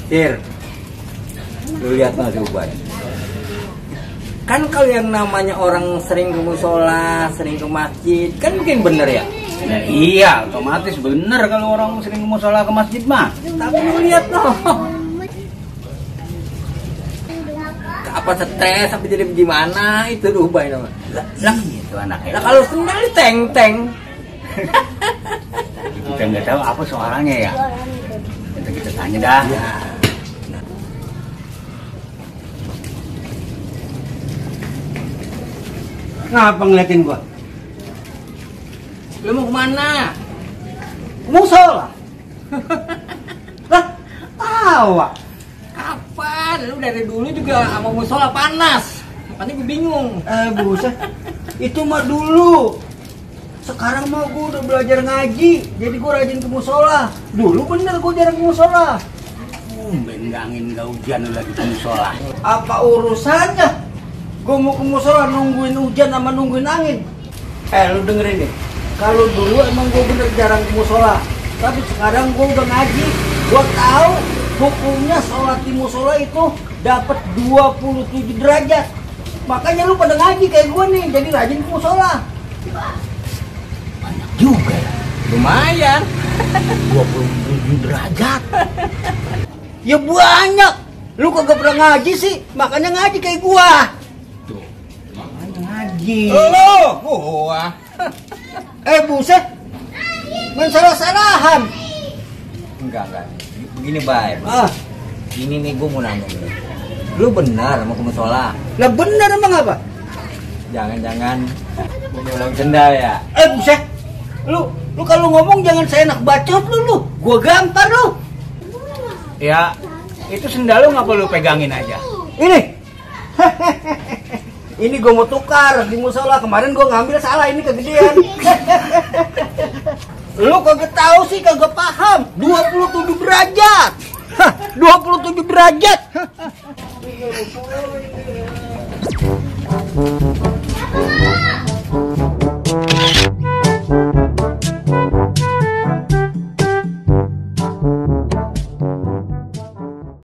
Dir, lu lihat nggak si Ubay? Kan kalau yang namanya orang sering ke musola, sering ke masjid, kan mungkin bener ya? Ya iya, otomatis bener kalau orang sering ke musola ke masjid mah. Tapi lu lihat noh, apa stres, apa jadi gimana itu Ubay nama? Lah gitu anaknya. Lah kalau sendal teng-teng. Kita nggak tahu apa soalnya ya. Kita tanya dah. Ya. Ngapa ngeliatin gua? Lu mau kemana? Musola. Lah, tawa. Kapan? Lu dari dulu juga sama musola panas. Makanya gue bingung. Buset. Itu mah dulu. Sekarang mah gua udah belajar ngaji, jadi gua rajin ke musola. Dulu bener gua jarang ke musola. Bendangin gak hujan lu lagi ke musola. Apa urusannya? Gua mau ke musola nungguin hujan sama nungguin angin. Lu dengerin nih. Kalau dulu emang gua bener jarang ke musola, tapi sekarang gua udah ngaji. Gua tahu hukumnya sholat di musola itu dapat 27 derajat. Makanya lu pada ngaji kayak gua nih, jadi rajin ke musola. Banyak juga ya. Lumayan. 27 derajat. Ya banyak. Lu kagak pernah ngaji sih, makanya ngaji kayak gua. Tuh, makanya ngaji. Gua. Buset. Main salah-salahan. Enggak. Begini, Bay. Ah, Ini nih gua mau nanya nih. Lu benar mau ke musola? lah bener emang apa? Jangan-jangan mau nyolong sendal ya? Buset. Lu kalau ngomong jangan seenak bacot lu. Gua gampar lu. Ya, itu sendal lu ngapa lu pegangin aja? Ini. Ini gua mau tukar di musola. Kemarin gua ngambil salah, ini kegedean. Lu kagak tahu sih, kagak paham.